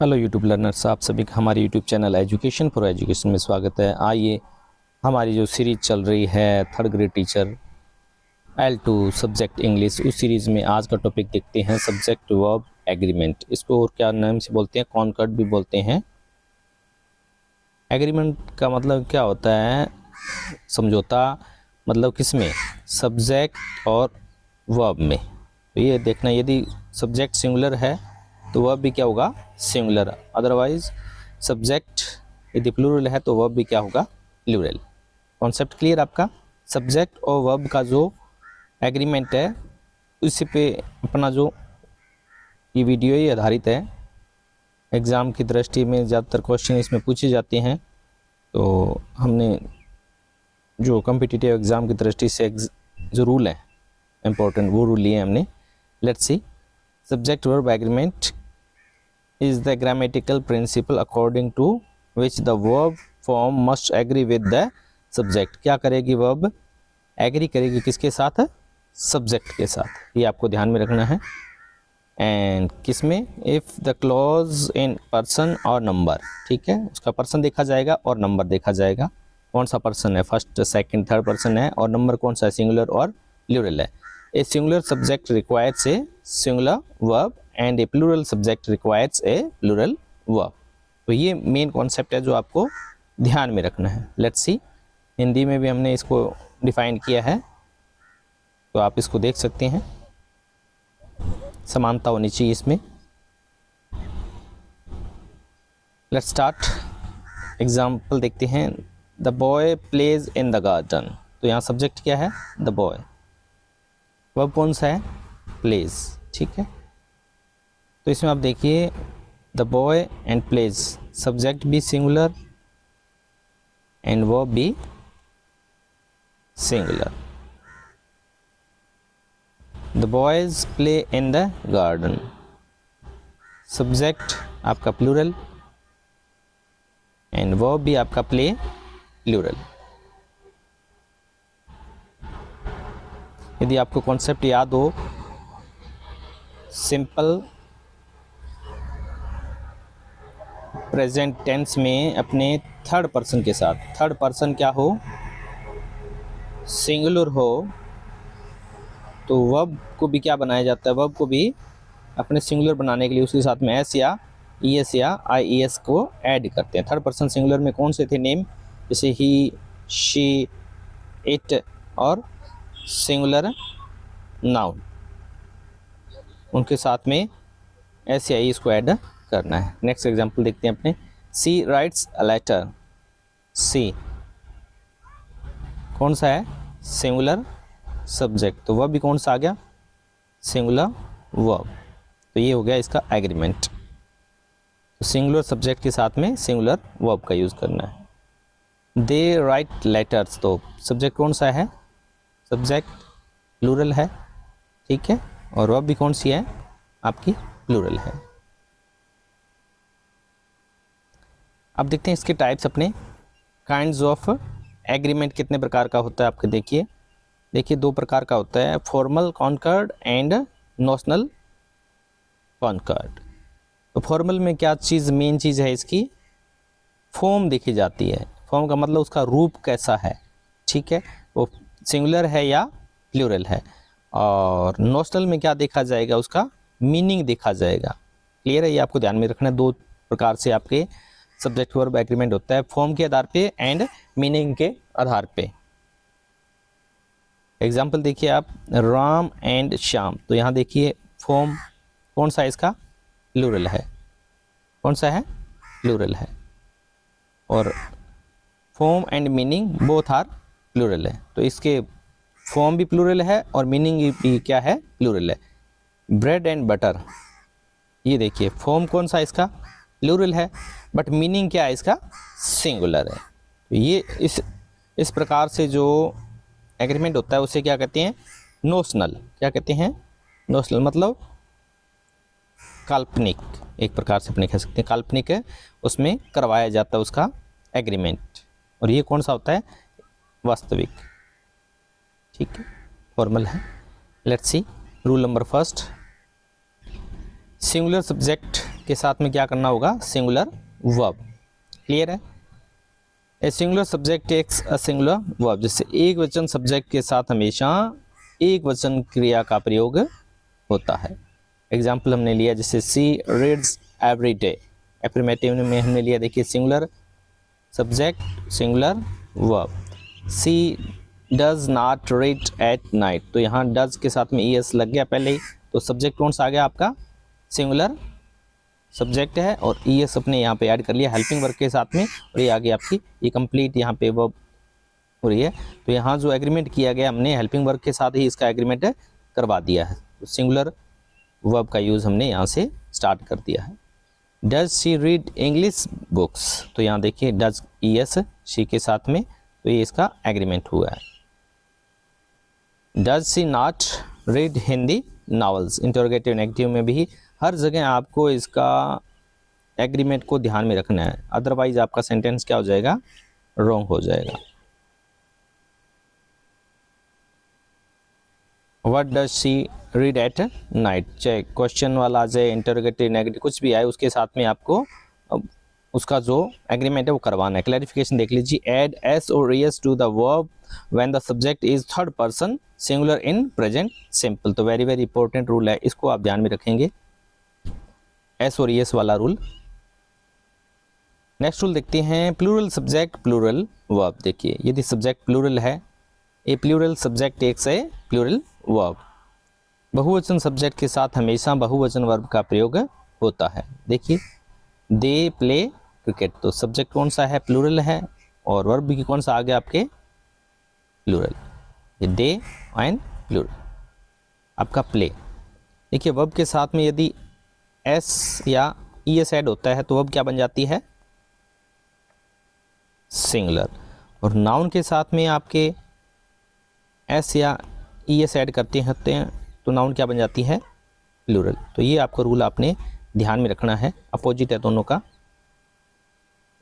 Hello YouTube learners, आप सभी का हमारे YouTube channel education for education में स्वागत है। आइए हमारी जो सीरीज़ चल रही है third grade teacher L2 subject English, उस सीरीज़ में आज का टॉपिक देखते हैं सब्जेक्ट वर्ब एग्रीमेंट। इसको और क्या नाम से बोलते हैं, कॉन्कर्ड भी बोलते हैं। एग्रीमेंट का मतलब क्या होता है, समझौता। मतलब किस में, सब्जेक्ट और वर्ब में। तो ये देखना, यदि सब्जेक्ट सिंगुलर है तो वर्ब भी क्या होगा, सिंगुलर। अदरवाइज सब्जेक्ट यदि प्लूरल है तो वर्ब भी क्या होगा, प्लूरल। कॉन्सेप्ट क्लियर आपका। सब्जेक्ट और वर्ब का जो एग्रीमेंट है उसी पे अपना जो ये वीडियो ही आधारित है। एग्ज़ाम की दृष्टि में ज़्यादातर क्वेश्चन इसमें पूछे जाते हैं, तो हमने जो कॉम्पिटिटिव एग्ज़ाम की दृष्टि से जो रूल है इम्पोर्टेंट, वो रूल लिए हमने। Let's see, subject verb agreement is the grammatical principle according to which the verb form must agree with the subject। क्या करेगी verb, एग्री करेगी किसके साथ, सब्जेक्ट के साथ। ये आपको ध्यान में रखना है। एंड किस में, if the clause in person और नंबर, ठीक है, उसका पर्सन देखा जाएगा और नंबर देखा जाएगा। कौन सा पर्सन है, फर्स्ट सेकंड थर्ड पर्सन है, और नंबर कौन सा है, सिंगुलर और प्लूरल है। A singular subject requires a singular verb and a plural subject requires a plural verb. तो ये मेन कॉन्सेप्ट है जो आपको ध्यान में रखना है। लेट्स सी, हिंदी में भी हमने इसको डिफाइन किया है, तो आप इसको देख सकते हैं, समानता होनी चाहिए इसमें। लेट्स स्टार्ट, एग्जाम्पल देखते हैं। The boy plays in the garden. तो यहाँ सब्जेक्ट क्या है, द बॉय। वर्ब कौन सा है, प्लेज, ठीक है। तो इसमें आप देखिए, the boy and plays, subject भी सिंगुलर एंड वर्ब भी singular. The boys play in the garden, subject आपका प्लूरल एंड वर्ब भी आपका प्ले प्लूरल। यदि आपको कॉन्सेप्ट याद हो, सिंपल प्रेजेंट टेंस में अपने थर्ड पर्सन के साथ, थर्ड पर्सन क्या हो, सिंगुलर हो, तो वर्ब को भी क्या बनाया जाता है, वर्ब को भी अपने सिंगुलर बनाने के लिए उसके साथ में एस या ई एस या आई ई एस को ऐड करते हैं। थर्ड पर्सन सिंगुलर में कौन से थे नेम, जैसे ही, शी, इट, और सिंगुलर नाउन, उनके साथ में एस या ई इसको ऐड करना है। नेक्स्ट एग्जांपल देखते हैं अपने। सी राइट्स अ लेटर, सी कौन सा है, सिंगुलर सब्जेक्ट, तो वर्ब भी कौन सा आ गया, सिंगुलर वर्ब। तो ये हो गया इसका एग्रीमेंट। तो सिंगुलर सब्जेक्ट के साथ में सिंगुलर वर्ब का यूज़ करना है। दे राइट लेटर्स, तो सब्जेक्ट कौन सा है, सब्जेक्ट प्लूरल है, ठीक है, और वर्ब भी कौन सी है, आपकी प्लूरल है। अब देखते हैं इसके टाइप्स अपने। काइंड्स ऑफ एग्रीमेंट कितने प्रकार का होता है आपके, देखिए दो प्रकार का होता है, formal concord and notional concord. तो फॉर्मल में क्या चीज़, मेन चीज़ है इसकी, फॉर्म देखी जाती है। फॉर्म का मतलब उसका रूप कैसा है, ठीक है, वो सिंगुलर है या प्लूरल है। और नोशनल में क्या देखा जाएगा, उसका मीनिंग देखा जाएगा। क्लियर है, ये आपको ध्यान में रखना है। दो प्रकार से आपके सब्जेक्ट वर्ब एग्रीमेंट होता है, फॉर्म के आधार पे एंड मीनिंग के आधार पे। एग्जाम्पल देखिए आप, राम एंड श्याम, तो यहाँ देखिए फॉर्म कौन सा है इसका, प्लूरल है, कौन सा है, प्लूरल है, और form and meaning both are plural है। तो इसके फॉर्म भी प्लूरल है और मीनिंग भी क्या है, प्लूरल है। ब्रेड एंड बटर, ये देखिए फॉर्म कौन सा इसका, प्लूरल है, बट मीनिंग क्या है इसका, सिंगुलर है। तो ये इस प्रकार से जो एग्रीमेंट होता है उसे क्या कहते हैं, नोशनल। क्या कहते हैं, नोशनल, मतलब काल्पनिक, एक प्रकार से अपने कह सकते हैं काल्पनिक है, उसमें करवाया जाता है उसका एग्रीमेंट। और ये कौन सा होता है, वास्तविक, ठीक है, फॉर्मल है। Let's see rule number first, singular subject के साथ में क्या करना होगा, सिंगुलर वर्ब। क्लियर है। A singular subject takes a singular verb, जैसे एक वचन सब्जेक्ट के साथ हमेशा एक वचन क्रिया का प्रयोग होता है। एग्जाम्पल हमने लिया जैसे she reads every day, affirmative में हमने लिया, देखिए singular subject singular verb. She does not read at night, तो यहाँ डज के साथ में ES लग गया पहले ही, तो सब्जेक्ट कौन सा आ गया आपका, सिंगुलर सब्जेक्ट है, और ES अपने यहाँ पे ऐड कर लिया हेल्पिंग वर्ब के साथ में, और ये आगे आपकी ये कंप्लीट यहाँ पे वर्ब हो रही है। तो यहाँ जो एग्रीमेंट किया गया हमने हेल्पिंग वर्ब के साथ ही इसका एग्रीमेंट करवा दिया है, तो सिंगुलर वर्ब का यूज़ हमने यहाँ से स्टार्ट कर दिया है। Does she read English books, तो यहाँ देखिए डज ES शी के साथ में, तो ये इसका एग्रीमेंट हुआ है। Does she not read Hindi novels, interrogative negative में भी हर जगह आपको इसका एग्रीमेंट को ध्यान में रखना है, अदरवाइज आपका सेंटेंस क्या हो जाएगा, रॉन्ग हो जाएगा। What does she read at night, चाहे क्वेश्चन वाला आ जाए, इंटरोगेटिव नेगेटिव कुछ भी आए, उसके साथ में आपको उसका जो एग्रीमेंट है वो करवाना है। क्लैरिफिकेशन देख लीजिए, ऐड एस और ES to the verb when the subject is third person singular in present simple, तो वेरी वेरी इंपॉर्टेंट रूल है, इसको आप ध्यान में रखेंगे, एस और ES वाला रूल। नेक्स्ट रूल देखते हैं, प्लूरल सब्जेक्ट प्लूरल वर्ब। देखिए यदि सब्जेक्ट प्लूरल है, ए प्लूरल सब्जेक्ट एक से प्लूरल वर्ब, बहुवचन सब्जेक्ट के साथ हमेशा बहुवचन वर्ब का प्रयोग होता है। देखिए दे प्ले क्रिकेट, तो सब्जेक्ट कौन सा है, प्लूरल है, और वर्ब भी कौन सा आ गया आपके, प्लूरल, ये दे एंड प्लूरल आपका प्ले। देखिए वर्ब के साथ में यदि एस या ES ऐड होता है तो वर्ब क्या बन जाती है, सिंगुलर, और नाउन के साथ में आपके एस या ES ऐड करते हैं तो नाउन क्या बन जाती है, प्लूरल। तो ये आपका रूल आपने ध्यान में रखना है, अपोजिट है दोनों का।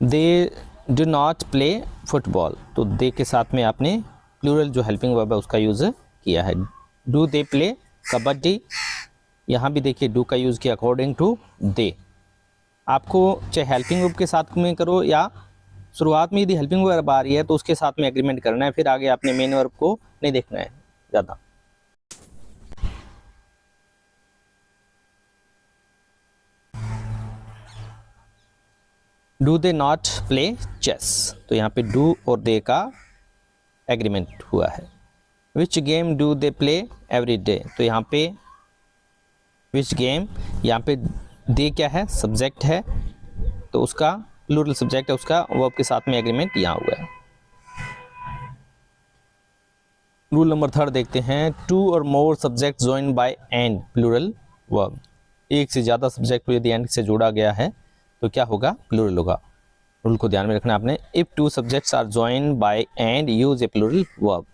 They do not play football, तो दे के साथ में आपने प्लूरल जो हेल्पिंग वर्ब है उसका यूज़ किया है। डू दे प्ले कबड्डी, यहाँ भी देखिए डू का यूज़ किया अकॉर्डिंग टू दे। आपको चाहे हेल्पिंग वर्ब के साथ में करो या शुरुआत में यदि हेल्पिंग वर्ब आ रही है तो उसके साथ में एग्रीमेंट करना है, फिर आगे आपने मेन वर्ब को नहीं देखना है ज़्यादा। Do they not play chess, तो यहाँ पे डू और दे का एग्रीमेंट हुआ है। Which game do they play every day, तो यहाँ पे विच गेम, यहाँ पे दे क्या है, सब्जेक्ट है, तो उसका प्लूरल सब्जेक्ट है, उसका वर्ब के साथ में एग्रीमेंट यहाँ हुआ है। रूल नंबर 3 देखते हैं, टू और more subject join by and plural verb, एक से ज़्यादा सब्जेक्ट यदि एंड से जोड़ा गया है तो क्या होगा, प्लूरल होगा। रूल को ध्यान में रखना आपने, if two subjects are join by and use a plural verb,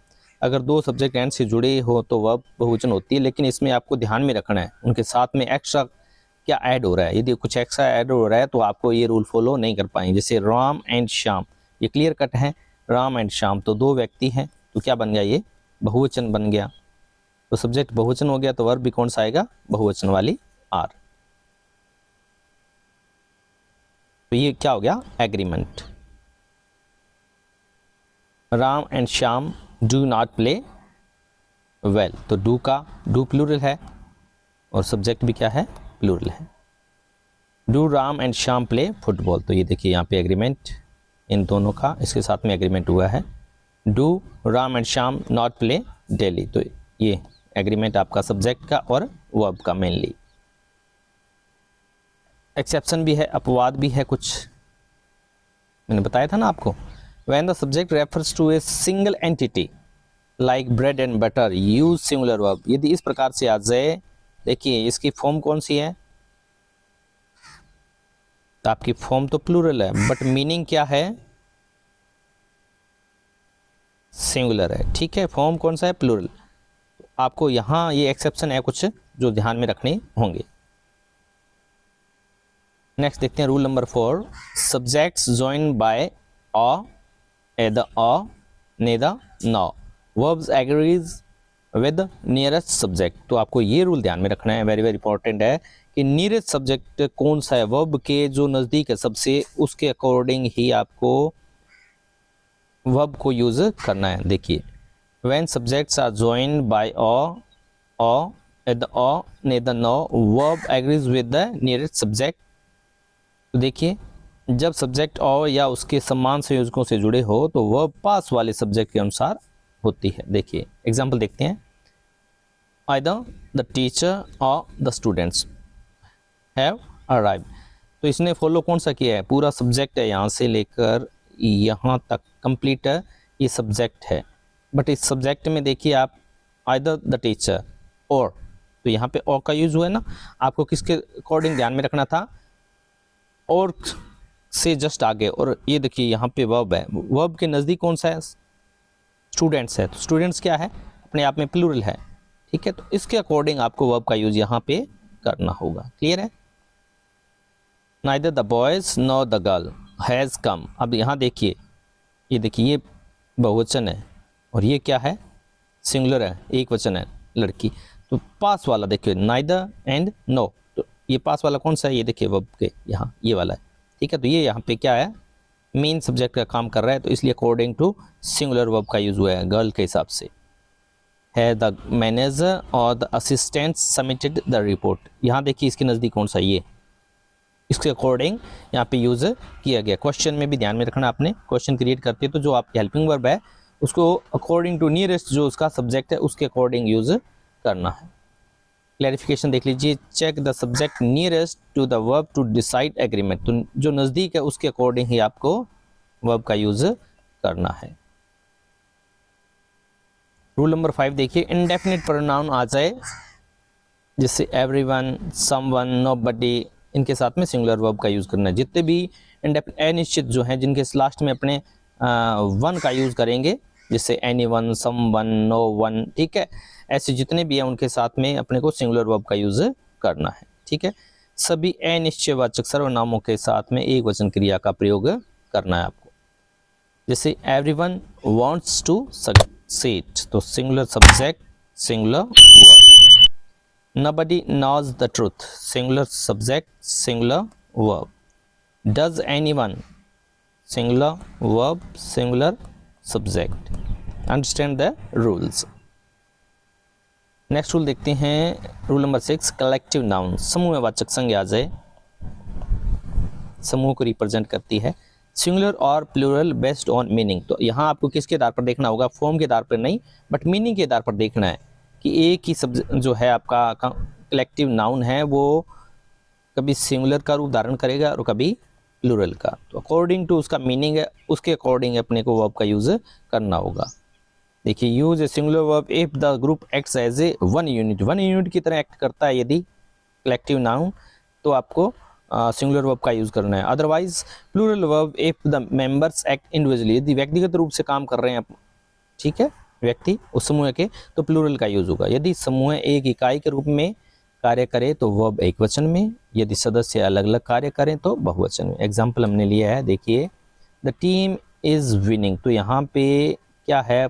अगर दो सब्जेक्ट एंड से जुड़े हो तो वर्ब बहुवचन होती है, लेकिन इसमें आपको ध्यान में रखना है उनके साथ में एक्स्ट्रा क्या ऐड हो रहा है। यदि कुछ एक्स्ट्रा ऐड हो रहा है तो आपको ये रूल फॉलो नहीं कर पाएंगे। जैसे राम एंड श्याम, ये क्लियर कट है, राम एंड श्याम तो दो व्यक्ति हैं, तो क्या बन गया, ये बहुवचन बन गया, तो सब्जेक्ट बहुवचन हो गया, तो वर्ब भी कौन सा आएगा, बहुवचन वाली आर। तो ये क्या हो गया, agreement. Ram and Shyam do not play well, तो डू का डू प्लूरल है और सब्जेक्ट भी क्या है, प्लूरल है। Do Ram and Shyam play football, तो ये देखिए यहाँ पे एग्रीमेंट इन दोनों का इसके साथ में एग्रीमेंट हुआ है। Do Ram and Shyam not play daily, तो ये एग्रीमेंट आपका सब्जेक्ट का और वर्ब का मेनली। एक्सेप्शन भी है, अपवाद भी है कुछ, मैंने बताया था ना आपको। When the subject refers to a single entity like bread and butter use singular verb, यदि इस प्रकार से आ जाए, देखिए इसकी फॉर्म कौन सी है, तो आपकी फॉर्म तो प्लूरल है बट मीनिंग क्या है, सिंगुलर है, ठीक है, फॉर्म कौन सा है, प्लूरल। आपको यहाँ ये एक्सेप्शन है कुछ जो ध्यान में रखने होंगे। नेक्स्ट देखते हैं rule number 4, subjects join by uh, either uh, neither nor, verbs agrees with nearest subject, तो आपको ये रूल ध्यान में रखना है, वेरी वेरी इंपॉर्टेंट है कि नियरेस्ट सब्जेक्ट कौन सा है, वर्ब के जो नज़दीक है सबसे, उसके अकॉर्डिंग ही आपको वर्ब को यूज़ करना है। देखिए, when subjects are joined by or the or neither nor verb agrees with the nearest subject। तो देखिए, जब सब्जेक्ट और या उसके समान संयोजकों से जुड़े हो तो वर्ब पास वाले सब्जेक्ट के अनुसार होती है। देखिए एग्जाम्पल देखते हैं, either the teacher or the students have arrived। तो इसने फॉलो कौन सा किया है, पूरा सब्जेक्ट है यहाँ से लेकर यहाँ तक कंप्लीट है, ये सब्जेक्ट है। बट इस सब्जेक्ट में देखिए आप either the teacher और, तो यहाँ पे और का यूज हुआ है ना, आपको किसके अकॉर्डिंग ध्यान में रखना था, और से जस्ट आगे। और ये देखिए यहाँ पे वर्ब है, वर्ब के नज़दीक कौन सा है, स्टूडेंट्स है। तो स्टूडेंट्स क्या है, अपने आप में प्लूरल है, ठीक है। तो इसके अकॉर्डिंग आपको वर्ब का यूज यहाँ पे करना होगा। क्लियर है। Neither the boys nor the girl has come. अब यहाँ देखिए, ये देखिए ये बहुवचन है और ये क्या है, सिंगुलर है, एक वचन है, लड़की। तो पास वाला देखिए नाइदर एंड नो, तो ये पास वाला कौन सा है, ये देखिए वर्ब के यहाँ ये वाला है, ठीक है। तो ये यहाँ पे क्या है, मेन सब्जेक्ट का काम कर रहा है, तो इसलिए अकॉर्डिंग टू सिंगुलर वर्ब का यूज हुआ है गर्ल के हिसाब से। है द मैनेजर और the assistant submitted the report. यहाँ देखिए इसके नज़दीक कौन सा, ये इसके अकॉर्डिंग यहाँ पे यूज किया गया। क्वेश्चन में भी ध्यान में रखना, आपने क्वेश्चन क्रिएट करते तो जो आपकी हेल्पिंग वर्ब है उसको अकॉर्डिंग टू नियरेस्ट जो उसका सब्जेक्ट है उसके अकॉर्डिंग यूज करना है। क्लैरिफिकेशन देख लीजिए, check the subject nearest to the verb to decide agreement. तो जो नज़दीक है उसके अकॉर्डिंग ही आपको वर्ब का यूज करना है। रूल नंबर 5 देखिए, इंडेफिनिट प्रोनाउन आ जाए जिससे एवरीवन, समवन, नोबडी, इनके साथ में सिंगुलर वर्ब का यूज करना है। जितने भी अनिश्चित जो हैं जिनके लास्ट में अपने वन का यूज करेंगे, जैसे एनीवन, समवन, नो वन, ठीक है, ऐसे जितने भी हैं उनके साथ में अपने को सिंगुलर वर्ब का यूज करना है, ठीक है। सभी अनिश्चयवाचक सर्वनामों के साथ में एक वचन क्रिया का प्रयोग करना है आपको। जैसे एवरीवन वांट्स टू सक्सीड, तो singular subject singular verb. Nobody knows the truth, singular subject singular verb. Does anyone, singular verb singular subject. Understand the rules. Next rule देखते हैं, रूल नंबर 6, कलेक्टिव नाउन, समूहवाचक संज्ञा आ जाए, समूह को represent करती है। सिंगुलर और प्लूरल बेस्ड ऑन मीनिंग। तो यहाँ आपको किसके आधार पर देखना होगा, फॉर्म के आधार पर नहीं बट मीनिंग के आधार पर देखना है कि एक ही जो है आपका कलेक्टिव नाउन है वो कभी सिंगुलर का रूप धारण करेगा और कभी प्लूरल का। तो अकॉर्डिंग टू उसका मीनिंग है उसके अकॉर्डिंग अपने को वर्ब का यूज करना होगा। देखिए, use a singular verb if the group acts as a one unit की तरह एक्ट करता है यदि कलेक्टिव नाउन, तो आपको सिंगुलर वर्ब का यूज करना है। Otherwise plural verb if the members act individually, यदि व्यक्तिगत रूप से काम कर रहे हैं, ठीक है, व्यक्ति उस समूह के, तो प्लूरल का यूज होगा। यदि समूह एक इकाई के रूप में कार्य करे तो वर्ब एक वचन में, यदि सदस्य अलग अलग कार्य करें तो बहुवचन में। एग्जाम्पल हमने लिया है, देखिए द टीम इज विनिंग। तो यहाँ पे क्या है,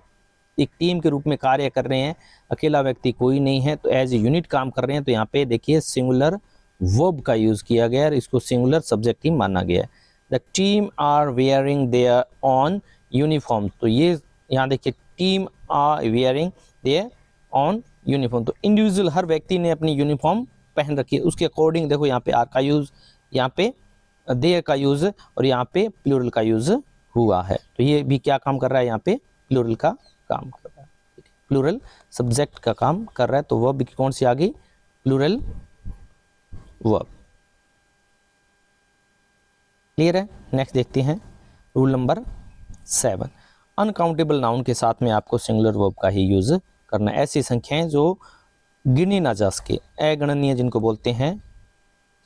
एक टीम के रूप में कार्य कर रहे हैं, अकेला व्यक्ति कोई नहीं है, तो एज ए यूनिट काम कर रहे हैं। तो यहाँ पे देखिए सिंगुलर वर्ब का यूज किया गया है, इसको सिंगुलर सब्जेक्ट ही माना गया है। The team are wearing their own uniform. तो ये यहाँ देखिए team are wearing their own uniform, तो इंडिविजुअल हर व्यक्ति ने अपनी यूनिफॉर्म पहन रखी है, उसके अकॉर्डिंग देखो यहाँ पे आर का यूज, यहाँ पे देयर का यूज और यहाँ पे प्लूरल का यूज हुआ है। तो ये भी क्या काम कर रहा है, यहाँ पे प्लूरल का काम कर रहा है, प्लूरल सब्जेक्ट का काम कर रहा है। तो वर्ब की कौन सी आ गई, प्लूरल वर्ब। क्लियर है। नेक्स्ट देखते हैं रूल नंबर 7, अनकाउंटेबल नाउन के साथ में आपको सिंगुलर वर्ब का ही यूज करना। ऐसी संख्याएं जो गिनी ना जा सके, अगणनीय जिनको बोलते हैं,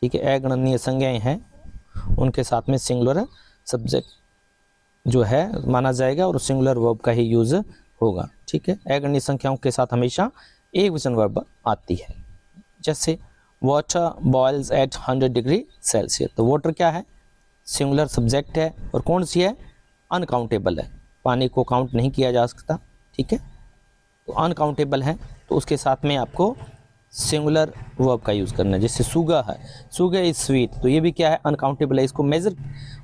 ठीक है, अगणनीय संज्ञाएं हैं, उनके साथ में सिंगुलर सब्जेक्ट जो है माना जाएगा और सिंगुलर वर्ब का ही यूज होगा, ठीक है। अगणनीय संख्याओं के साथ हमेशा एक वचन वर्ब आती है। जैसे water boils at 100 degree Celsius, तो वाटर क्या है, सिंगुलर सब्जेक्ट है और कौन सी है, अनकाउंटेबल है, पानी को काउंट नहीं किया जा सकता, ठीक है, तो अनकाउंटेबल है, तो उसके साथ में आपको सिंगुलर वर्ब का यूज़ करना है। जैसे सुगा है, सुगा इज स्वीट, तो ये भी क्या है, अनकाउंटेबल है, इसको मेजर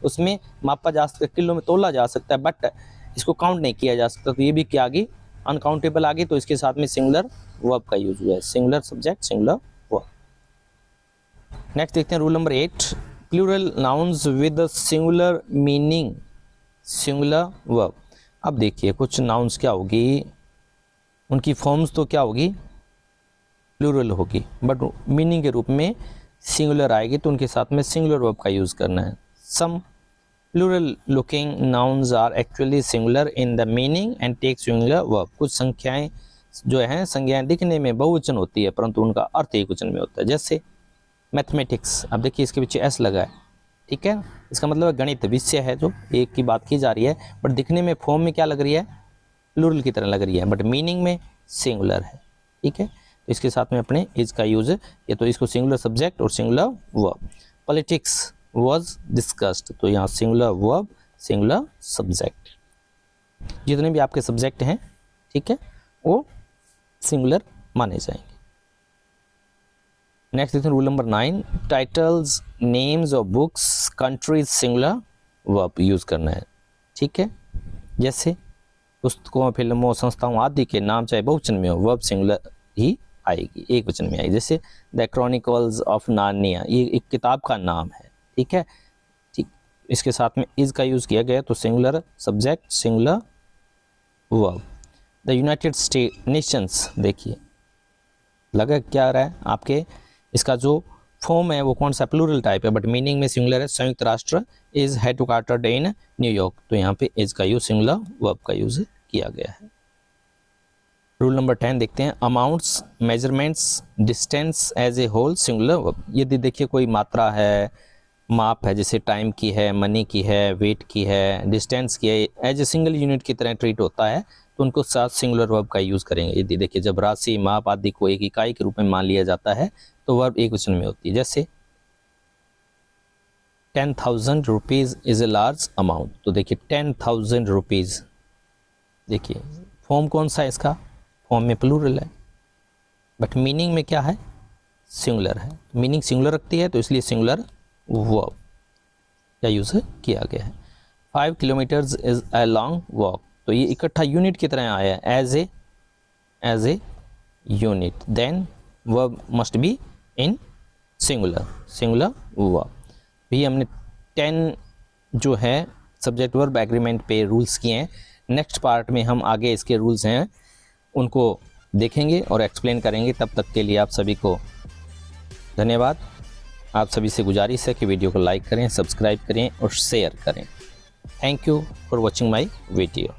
उसमें मापा जा सकता है, किलो में तोला जा सकता है, बट इसको काउंट नहीं किया जा सकता, तो ये भी क्या आ गई, अनकाउंटेबल आ गई, तो इसके साथ में सिंगुलर वर्ब का यूज हुआ है, singular subject singular verb. Next देखते हैं rule number 8, plural nouns with singular meaning singular verb. अब देखिए कुछ नाउन्स क्या होगी, उनकी फॉर्म्स तो क्या होगी, प्लूरल होगी, बट मीनिंग के रूप में सिंगुलर आएगी, तो उनके साथ में सिंगुलर वर्ब का यूज़ करना है। Some plural looking nouns are actually singular in the meaning and take singular verb. कुछ संख्याएं जो हैं, संज्ञाएं दिखने में बहुवचन होती है परंतु उनका अर्थ एक वचन में होता है। जैसे मैथमेटिक्स, अब देखिए इसके पीछे एस लगा है, ठीक है, इसका मतलब गणित विषय है जो एक की बात की जा रही है, बट दिखने में फॉर्म में क्या लग रही है, प्लूरल की तरह लग रही है, बट मीनिंग में सिंगुलर है, ठीक है। तो इसके साथ में अपने इज का यूज, या तो इसको सिंगुलर सब्जेक्ट और singular verb. Politics was discussed, तो यहाँ सिंगुलर वर्ब सिंगुलर सब्जेक्ट, जितने भी आपके सब्जेक्ट हैं, ठीक है, वो सिंगुलर माने जाएंगे। नेक्स्ट देखते हैं rule number 9, titles names of books countries singular verb use करना है, ठीक है। जैसे पुस्तकों, फिल्मों, संस्थाओं आदि के नाम चाहे बहुवचन में हो, वर्ब सिंगुलर ही आएगी, एक वचन में आएगी। जैसे द क्रॉनिकल्स ऑफ नार्निया, ये एक किताब का नाम है, ठीक है, ठीक, इसके साथ में इज का यूज किया गया, तो singular subject singular verb. The United state Nations, देखिए लगा क्या रहा है आपके, इसका जो फॉर्म है वो कौन सा, प्लूरल टाइप है, बट मीनिंग में सिंगुलर है। संयुक्त राष्ट्र इज हेडक्वार्टर्ड इन न्यूयॉर्क, तो यहाँ पे इज का यूज सिंगुलर वर्ब का यूज किया गया है। रूल नंबर 10 देखते हैं, amounts measurements distance as a whole singular verb. यदि देखिए कोई मात्रा है, माप है, जैसे टाइम की है, मनी की है, वेट की है, डिस्टेंस की है, एज ए सिंगल यूनिट की तरह ट्रीट होता है, तो उनको साथ सिंगुलर वर्ब का यूज़ करेंगे। यदि देखिए जब राशि, माप आदि को एक इकाई के रूप में मान लिया जाता है तो वर्ब एक वचन में होती है। जैसे 10,000 rupees is a large amount, तो देखिए 10,000 रुपीज़, देखिए फॉर्म कौन सा है इसका, फॉर्म में प्लूरल है, बट मीनिंग में क्या है, सिंगुलर है। मीनिंग सिंगुलर रखती है, तो इसलिए सिंगुलर वर्ब का यूज़ किया गया है। 5 kilometres is a long walk, तो ये इकट्ठा यूनिट की तरह आया है, as a unit, then verb must be in singular verb. भी हमने 10 जो है सब्जेक्ट वर्ब एग्रीमेंट पे रूल्स किए हैं। नेक्स्ट पार्ट में हम आगे इसके रूल्स हैं उनको देखेंगे और एक्सप्लेन करेंगे। तब तक के लिए आप सभी को धन्यवाद। आप सभी से गुजारिश है कि वीडियो को लाइक करें, सब्सक्राइब करें और शेयर करें। Thank you for watching my video.